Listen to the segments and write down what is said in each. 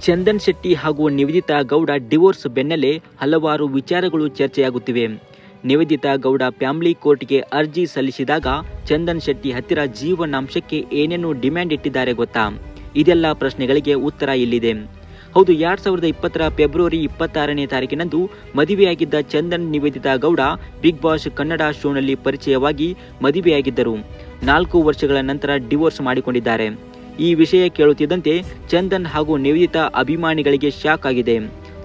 ಚಂದನ್ ಶೆಟ್ಟಿ ಹಾಗೂ ನಿವೇದಿತಾ ಗೌಡ ಡಿವೋರ್ಸ್ ಬೆನ್ನಲ್ಲೇ ಹಲವಾರು ವಿಚಾರಗಳು ಚರ್ಚೆಯಾಗುತ್ತಿವೆ. ನಿವೇದಿತಾ ಗೌಡ ಫ್ಯಾಮಿಲಿ ಕೋರ್ಟ್ಗೆ ಅರ್ಜಿ ಸಲ್ಲಿಸಿದಾಗ ಚಂದನ್ ಶೆಟ್ಟಿ ಹತ್ತಿರ ಜೀವನಾಂಶಕ್ಕೆ ಏನೇನು ಡಿಮ್ಯಾಂಡ್ ಇಟ್ಟಿದ್ದಾರೆ ಗೊತ್ತಾ? ಇದೆಲ್ಲ ಪ್ರಶ್ನೆಗಳಿಗೆ ಉತ್ತರ ಇಲ್ಲಿದೆ. ಹೌದು, 2020 ಫೆಬ್ರವರಿ 26ನೇ ತಾರೀಕಿನಂದು ಮದುವೆಯಾಗಿದ್ದ ಚಂದನ್ ನಿವೇದಿತಾ ಗೌಡ ಬಿಗ್ ಬಾಸ್ ಕನ್ನಡ ಶೋನಲ್ಲಿ ಪರಿಚಯವಾಗಿ ಮದುವೆಯಾಗಿದ್ದರು. 4 ವರ್ಷಗಳ ನಂತರ ಡಿವೋರ್ಸ್ ಮಾಡಿಕೊಂಡಿದ್ದಾರೆ. ಈ ವಿಷಯ ಕೇಳುತ್ತಿದ್ದಂತೆ ಚಂದನ್ ಹಾಗೂ ನಿವೇದಿತಾ ಅಭಿಮಾನಿಗಳಿಗೆ ಶಾಕ್ ಆಗಿದೆ.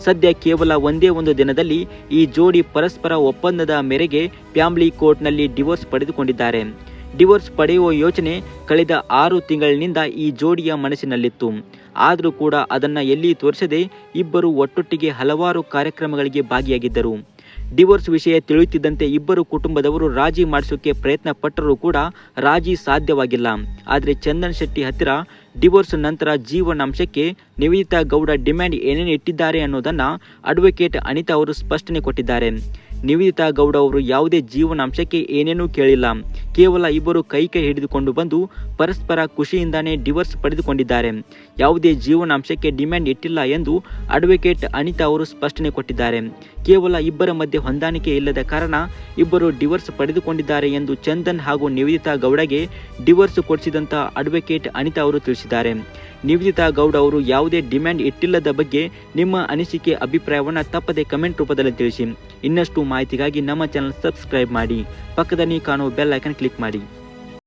ಸದ್ಯ ಕೇವಲ ಒಂದೇ ಒಂದು ದಿನದಲ್ಲಿ ಈ ಜೋಡಿ ಪರಸ್ಪರ ಒಪ್ಪಂದದ ಮೇರೆಗೆ ಫ್ಯಾಮಿಲಿ ಕೋರ್ಟ್ನಲ್ಲಿ ಡಿವೋರ್ಸ್ ಪಡೆದುಕೊಂಡಿದ್ದಾರೆ. ಡಿವೋರ್ಸ್ ಪಡೆಯುವ ಯೋಚನೆ ಕಳೆದ 6 ತಿಂಗಳಿನಿಂದ ಈ ಜೋಡಿಯ ಮನಸ್ಸಿನಲ್ಲಿತ್ತು. ಆದರೂ ಕೂಡ ಅದನ್ನು ಎಲ್ಲಿ ತೋರಿಸದೆ ಇಬ್ಬರು ಒಟ್ಟೊಟ್ಟಿಗೆ ಹಲವಾರು ಕಾರ್ಯಕ್ರಮಗಳಿಗೆ ಭಾಗಿಯಾಗಿದ್ದರು. ಡಿವೋರ್ಸ್ ವಿಷಯ ತಿಳಿಯುತ್ತಿದ್ದಂತೆ ಇಬ್ಬರು ಕುಟುಂಬದವರು ರಾಜಿ ಮಾಡಿಸೋಕೆ ಪ್ರಯತ್ನ ಪಟ್ಟರೂ ಕೂಡ ರಾಜಿ ಸಾಧ್ಯವಾಗಿಲ್ಲ. ಆದರೆ ಚಂದನ್ ಶೆಟ್ಟಿ ಹತ್ತಿರ ಡಿವೋರ್ಸ್ ನಂತರ ಜೀವನಾಂಶಕ್ಕೆ ನಿವೇದಿತಾ ಗೌಡ ಡಿಮ್ಯಾಂಡ್ ಏನೇನು ಇಟ್ಟಿದ್ದಾರೆ ಅನ್ನೋದನ್ನು ಅಡ್ವೊಕೇಟ್ ಅನಿತಾ ಅವರು ಸ್ಪಷ್ಟನೆ ಕೊಟ್ಟಿದ್ದಾರೆ. ನಿವೇದಿತಾ ಗೌಡ ಅವರು ಯಾವುದೇ ಜೀವನಾಂಶಕ್ಕೆ ಏನೇನೂ ಕೇಳಿಲ್ಲ. ಕೇವಲ ಇಬ್ಬರು ಕೈ ಹಿಡಿದುಕೊಂಡು ಬಂದು ಪರಸ್ಪರ ಖುಷಿಯಿಂದಾನೇ ಡಿವೋರ್ಸ್ ಪಡೆದುಕೊಂಡಿದ್ದಾರೆ. ಯಾವುದೇ ಜೀವನಾಂಶಕ್ಕೆ ಡಿಮ್ಯಾಂಡ್ ಇಟ್ಟಿಲ್ಲ ಎಂದು ಅಡ್ವೊಕೇಟ್ ಅನಿತಾ ಅವರು ಸ್ಪಷ್ಟನೆ ಕೊಟ್ಟಿದ್ದಾರೆ. ಕೇವಲ ಇಬ್ಬರ ಮಧ್ಯೆ ಹೊಂದಾಣಿಕೆ ಇಲ್ಲದ ಕಾರಣ ಇಬ್ಬರು ಡಿವೋರ್ಸ್ ಪಡೆದುಕೊಂಡಿದ್ದಾರೆ ಎಂದು ಚಂದನ್ ಹಾಗೂ ನಿವೇದಿತಾ ಗೌಡಗೆ ಡಿವೋರ್ಸ್ ಕೊಡಿಸಿದಂತ ಅಡ್ವೊಕೇಟ್ ಅನಿತಾ ಅವರು ತಿಳಿಸಿದ್ದಾರೆ. ನಿವೇದಿತಾ ಗೌಡ ಅವರು ಯಾವುದೇ ಡಿಮ್ಯಾಂಡ್ ಇಟ್ಟಿಲ್ಲದ ಬಗ್ಗೆ ನಿಮ್ಮ ಅನಿಸಿಕೆ ಅಭಿಪ್ರಾಯವನ್ನು ತಪ್ಪದೆ ಕಮೆಂಟ್ ರೂಪದಲ್ಲಿ ತಿಳಿಸಿ. ಇನ್ನಷ್ಟು ಮಾಹಿತಿಗಾಗಿ ನಮ್ಮ ಚಾನಲ್ ಸಬ್ಸ್ಕ್ರೈಬ್ ಮಾಡಿ, ಪಕ್ಕದಲ್ಲಿ ಕಾಣುವ ಬೆಲ್ ಐಕಾನ್ ಕ್ಲಿಕ್ ಮಾಡಿ.